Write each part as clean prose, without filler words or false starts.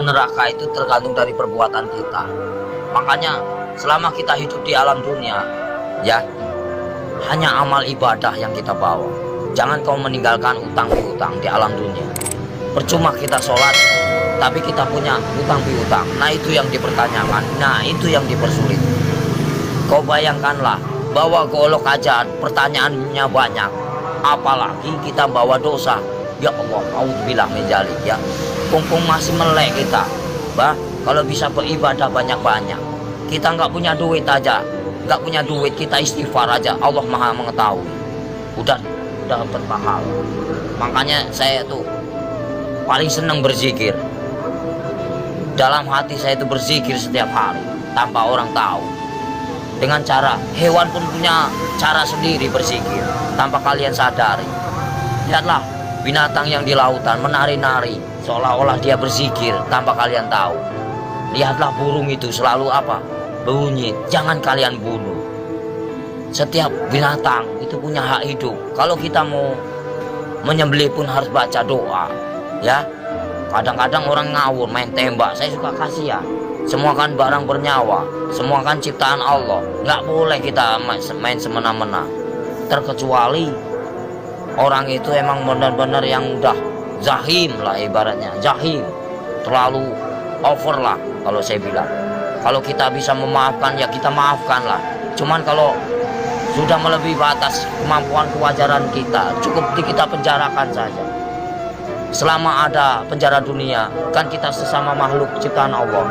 neraka itu tergantung dari perbuatan kita. Makanya selama kita hidup di alam dunia, ya, hanya amal ibadah yang kita bawa. Jangan kau meninggalkan utang piutang di alam dunia. Percuma kita sholat, tapi kita punya utang piutang. Nah itu yang dipertanyakan, nah itu yang dipersulit. Kau bayangkanlah, bawa golok aja pertanyaannya banyak, apalagi kita bawa dosa. Ya Allah, auzubillah min dzalik ya. Kumpung masih melek kita, bah. Kalau bisa beribadah banyak-banyak, kita nggak punya duit aja, nggak punya duit kita istighfar aja, Allah Maha mengetahui. Udah dapat pahala. Makanya saya tuh paling senang berzikir. Dalam hati saya itu berzikir setiap hari tanpa orang tahu. Dengan cara hewan pun punya cara sendiri berzikir tanpa kalian sadari. Lihatlah binatang yang di lautan menari-nari seolah-olah dia berzikir tanpa kalian tahu. Lihatlah burung itu selalu apa? Bunyi, jangan kalian bunuh. Setiap binatang itu punya hak hidup. Kalau kita mau menyembelih pun harus baca doa, ya. Kadang-kadang orang ngawur main tembak, saya suka kasih ya. Semua kan barang bernyawa, semua kan ciptaan Allah. Nggak boleh kita main semena-mena. Terkecuali orang itu emang benar-benar yang udah zahim lah ibaratnya, zahim, terlalu over lah kalau saya bilang. Kalau kita bisa memaafkan ya kita maafkan lah. Cuman kalau sudah melebihi batas kemampuan kewajaran kita, cukup kita penjarakan saja. Selama ada penjara dunia, kan kita sesama makhluk ciptaan Allah.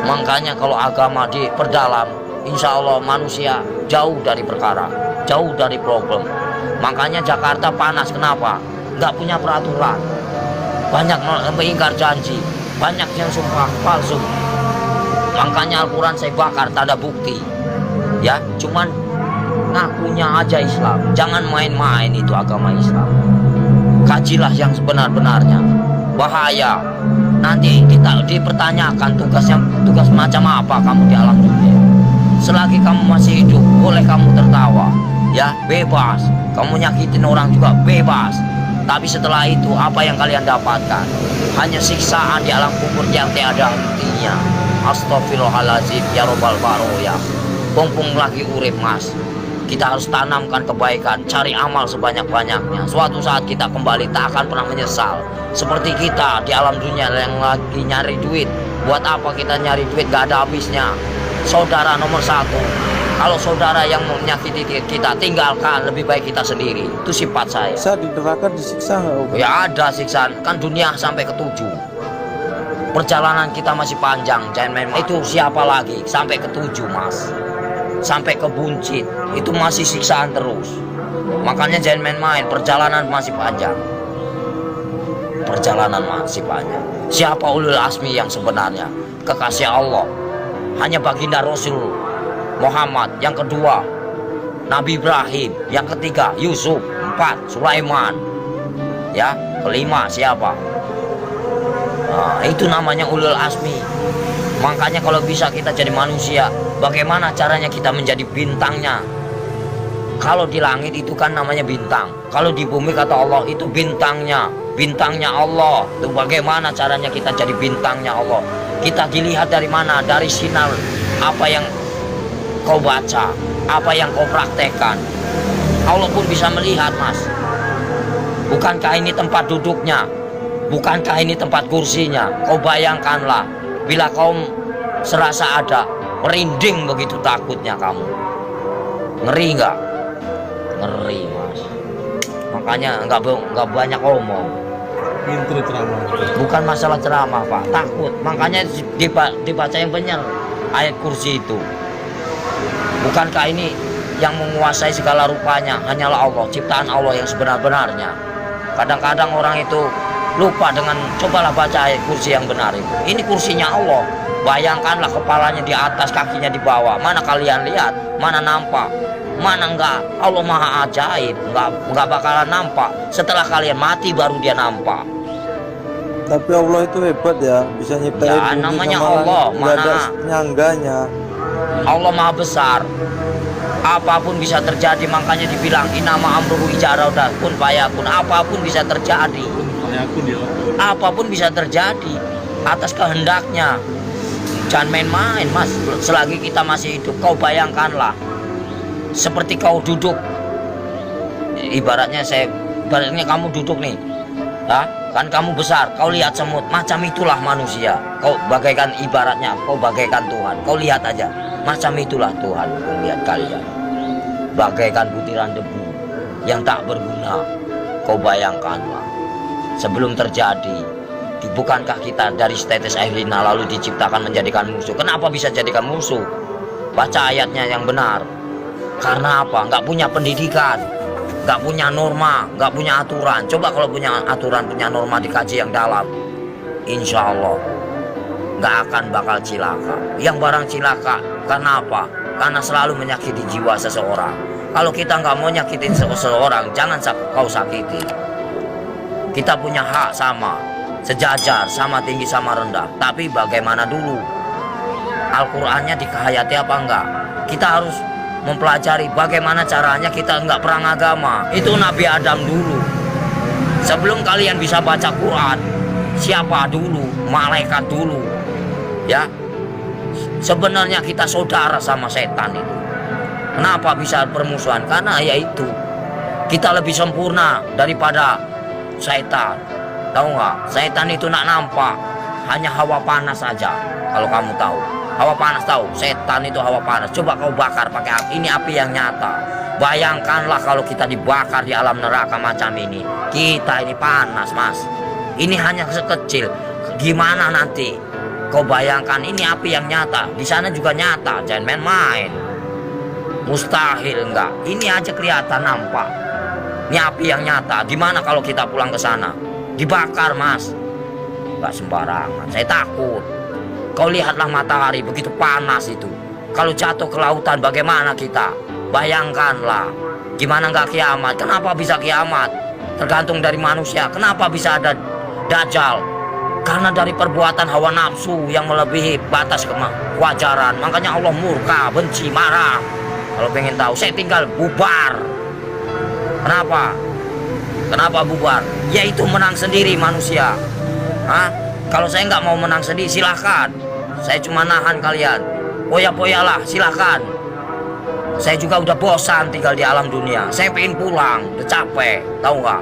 Makanya kalau agama diperdalam, insya Allah manusia jauh dari perkara, jauh dari problem. Makanya Jakarta panas, kenapa? Nggak punya peraturan, banyak mengingkar janji, banyak yang sumpah palsu. Makanya Al-Quran saya bakar, tak ada bukti, ya. Cuman ngakunya aja Islam. Jangan main-main itu agama Islam. Kajilah yang sebenar-benarnya. Bahaya. Nanti kita dipertanyakan tugas macam apa kamu di alam dunia. Selagi kamu masih hidup, boleh kamu tertawa, ya, bebas. Kamu nyakitin orang juga bebas. Tapi setelah itu apa yang kalian dapatkan? Hanya siksaan di alam kubur yang tiada hentinya. Astagfirullahaladzim ya robbal baroya. Mumpung lagi urip mas, kita harus tanamkan kebaikan, cari amal sebanyak-banyaknya. Suatu saat kita kembali tak akan pernah menyesal. Seperti kita di alam dunia yang lagi nyari duit. Buat apa kita nyari duit gak ada habisnya. Saudara nomor satu. Kalau saudara yang menyakiti kita, tinggalkan, lebih baik kita sendiri. Itu sifat saya. Di neraka disiksa nggak? Ya ada siksaan, kan dunia sampai ke 7. Perjalanan kita masih panjang, jangan main. Itu siapa lagi sampai ke 7 mas, sampai ke buncit, itu masih siksaan terus. Makanya jangan main-main, perjalanan masih panjang. Perjalanan masih panjang. Siapa ulul asmi yang sebenarnya? Kekasih Allah, hanya baginda Rasul Muhammad. Yang kedua Nabi Ibrahim. Yang ketiga Yusuf. 4 Sulaiman. Ya, kelima siapa? Nah, itu namanya ulul asmi. Makanya kalau bisa kita jadi manusia, bagaimana caranya kita menjadi bintangnya? Kalau di langit itu kan namanya bintang. Kalau di bumi kata Allah itu bintangnya, bintangnya Allah. Itu bagaimana caranya kita jadi bintangnya Allah? Kita dilihat dari mana? Dari sinar apa yang kau baca, apa yang kau praktekkan. Allah pun bisa melihat mas. Bukankah ini tempat duduknya? Bukankah ini tempat kursinya? Kau bayangkanlah, bila kau serasa ada, merinding begitu takutnya kamu. Ngeri nggak? Ngeri mas. Makanya nggak banyak omong. Pintu ceramah. Bukan masalah ceramah pak, takut. Makanya dibaca yang benar ayat kursi itu. Bukankah ini yang menguasai segala rupanya hanyalah Allah, ciptaan Allah yang sebenar-benarnya. Kadang-kadang orang itu lupa dengan, cobalah baca ayat kursi yang benar itu. Ini kursinya Allah. Bayangkanlah kepalanya di atas, kakinya di bawah. Mana kalian lihat? Mana nampak? Mana enggak? Allah maha ajaib. Enggak bakalan nampak. Setelah kalian mati baru dia nampak. Tapi Allah itu hebat ya, bisa nyiptain Ya namanya Allah. Mana ada Mana nyangganya. Allah maha besar. Apapun bisa terjadi, makanya dibilang inama amruhu idza arada kun fayakun. Apapun bisa terjadi. Apapun bisa terjadi. atas kehendaknya. Jangan main-main mas, selagi kita masih hidup. Kau bayangkanlah, seperti kau duduk, ibaratnya kamu duduk nih, ya, kan kamu besar, kau lihat semut, macam itulah manusia. Kau bagaikan, ibaratnya kau bagaikan Tuhan. Kau lihat aja, macam itulah Tuhan melihat kalian, bagaikan butiran debu yang tak berguna. Kau bayangkanlah, sebelum terjadi, bukankah kita dari setetes air lina lalu diciptakan menjadikan musuh? Kenapa bisa jadikan musuh? Baca ayatnya yang benar. Karena apa? Nggak punya pendidikan, nggak punya norma, nggak punya aturan. Coba kalau punya aturan, punya norma, dikaji yang dalam, insya Allah nggak akan bakal cilaka. Yang barang cilaka, karena apa? Karena selalu menyakiti jiwa seseorang. Kalau kita nggak mau nyakitin seseorang, jangan kau sakiti. Kita punya hak sama, sejajar, sama tinggi, sama rendah. Tapi bagaimana dulu? Al-Qur'annya dikehayati apa enggak? Kita harus mempelajari bagaimana caranya kita enggak perang agama. Itu Nabi Adam dulu. Sebelum kalian bisa baca Quran, siapa dulu? Malaikat dulu. Ya. Sebenarnya kita saudara sama setan itu. Kenapa bisa bermusuhan? Karena yaitu kita lebih sempurna daripada setan. Tahu nggak? Setan itu nak nampak, hanya hawa panas saja. Kalau kamu tahu, hawa panas tahu. Setan itu hawa panas. Coba kau bakar pakai api. Ini api yang nyata. Bayangkanlah kalau kita dibakar di alam neraka macam ini. Kita ini panas, mas. Ini hanya sekecil. Gimana nanti? Kau bayangkan ini api yang nyata. Di sana juga nyata. Jangan main-main. Mustahil enggak. Ini aja kelihatan nampak. Ini api yang nyata. Gimana kalau kita pulang ke sana? Dibakar mas, nggak sembarangan. Saya takut. Kau lihatlah matahari begitu panas itu. Kalau jatuh ke lautan bagaimana kita? Bayangkanlah. Gimana nggak kiamat? Kenapa bisa kiamat? Tergantung dari manusia. Kenapa bisa ada dajjal? Karena dari perbuatan hawa nafsu yang melebihi batas kewajaran. Makanya Allah murka, benci, marah. Kalau pengen tahu, saya tinggal bubar. Kenapa? Kenapa bubar? Yaitu menang sendiri manusia. Hah? Kalau saya nggak mau menang sendiri, silahkan. Saya cuma nahan kalian. Poya-poyalah, silahkan. Saya juga udah bosan tinggal di alam dunia. Saya pengen pulang, udah capek. Tahu nggak?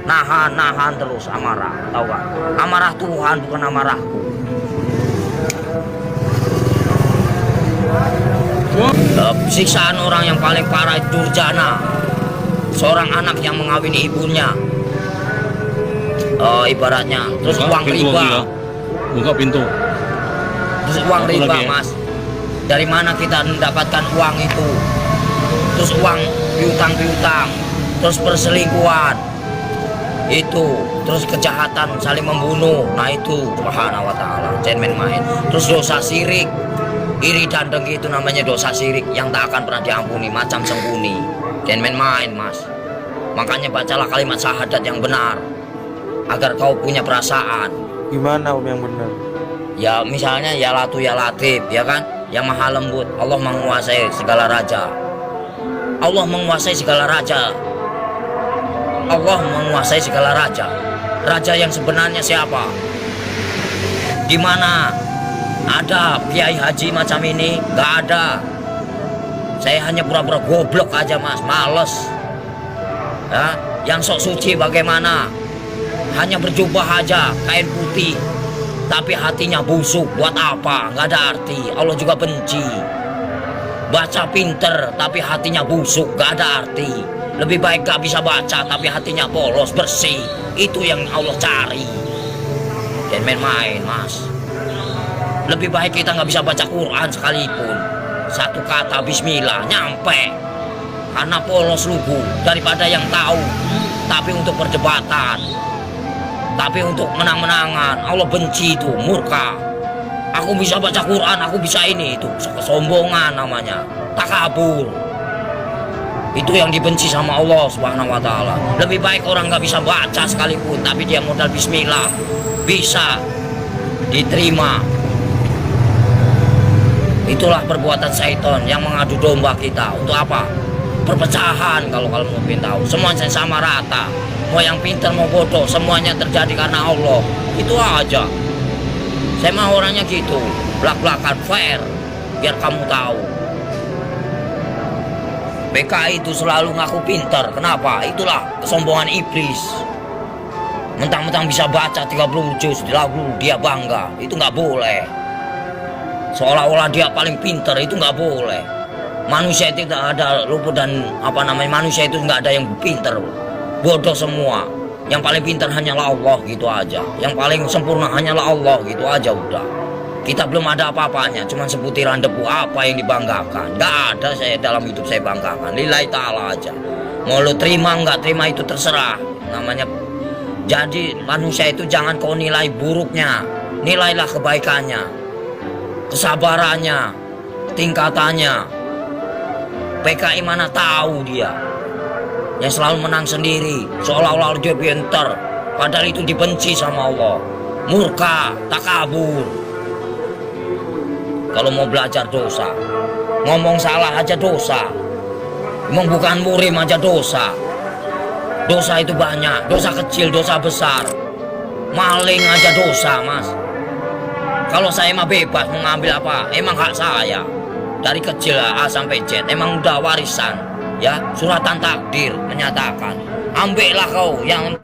Nahan terus amarah. Tahu nggak? Amarah Tuhan bukan amarahku. Siksaan orang yang paling parah itu durjana. Seorang anak yang mengawini ibunya, ibaratnya, terus uang riba, buka pintu, terus uang riba mas. Dari mana kita mendapatkan uang itu? Terus uang piutang, terus perselingkuhan, itu, terus kejahatan saling membunuh. Nah itu Subhanahu wa ta'ala, jangan main-main. Terus dosa syirik, iri dan dengki, itu namanya dosa syirik yang tak akan pernah diampuni, macam sembunyi. Jangan main-main mas. Makanya bacalah kalimat syahadat yang benar, agar kau punya perasaan. Gimana om yang benar? Ya misalnya ya latu ya latif, ya kan? Yang maha lembut. Allah menguasai segala raja. Allah menguasai segala raja. Allah menguasai segala raja. Raja yang sebenarnya siapa? Di mana ada kiai haji macam ini? Gak ada. Saya hanya pura-pura goblok aja mas, males. Ya, yang sok suci bagaimana? Hanya berjubah aja, kain putih, tapi hatinya busuk. Buat apa? Nggak ada arti. Allah juga benci. Baca pinter, tapi hatinya busuk, nggak ada arti. Lebih baik gak bisa baca, tapi hatinya polos, bersih. Itu yang Allah cari. Dan main-main mas. Lebih baik kita nggak bisa baca Quran sekalipun. Satu kata bismillah nyampe, karena polos lugu, daripada yang tahu tapi untuk perdebatan, tapi untuk menang-menangan. Allah benci itu, murka. Aku bisa baca Quran, aku bisa ini, itu kesombongan namanya, takabur. Itu yang dibenci sama Allah Subhanahu wa ta'ala. Lebih baik orang nggak bisa baca sekalipun, tapi dia modal bismillah, bisa diterima. Itulah perbuatan syaitan yang mengadu domba kita. Untuk apa? Perpecahan. Kalau kalian mau tahu, semuanya sama rata. Mau yang pintar mau bodoh, semuanya terjadi karena Allah. Itu aja. Saya mah orangnya gitu, belak-belakan fair, biar kamu tahu. PKI itu selalu ngaku pintar. Kenapa? Itulah kesombongan iblis. Mentang-mentang bisa baca 30 juz lalu dia bangga. Itu nggak boleh. Seolah-olah dia paling pintar, itu nggak boleh. Manusia itu tidak ada luput dan manusia itu nggak ada yang pintar. Bodoh semua. Yang paling pintar hanyalah Allah, gitu aja. Yang paling sempurna hanyalah Allah, gitu aja udah. Kita belum ada apa-apanya, cuma seputiran debu. Apa yang dibanggakan? Nggak ada saya dalam hidup saya banggakan. Lillahi ta'ala aja. Mau lo terima nggak terima itu terserah. Namanya. Jadi manusia itu jangan kau nilai buruknya. Nilailah kebaikannya, kesabarannya, tingkatannya. PKI mana tahu dia yang selalu menang sendiri, seolah-olah dia pintar, padahal itu dibenci sama Allah. Murka, takabur. Kalau mau belajar dosa, ngomong salah aja dosa, ngomong bukan murim aja dosa. Dosa itu banyak, dosa kecil, dosa besar. Maling aja dosa, mas. Kalau saya mah bebas mengambil apa, emang hak saya. Dari kecil A sampai Z, emang udah warisan. Ya, suratan takdir menyatakan, ambillah kau yang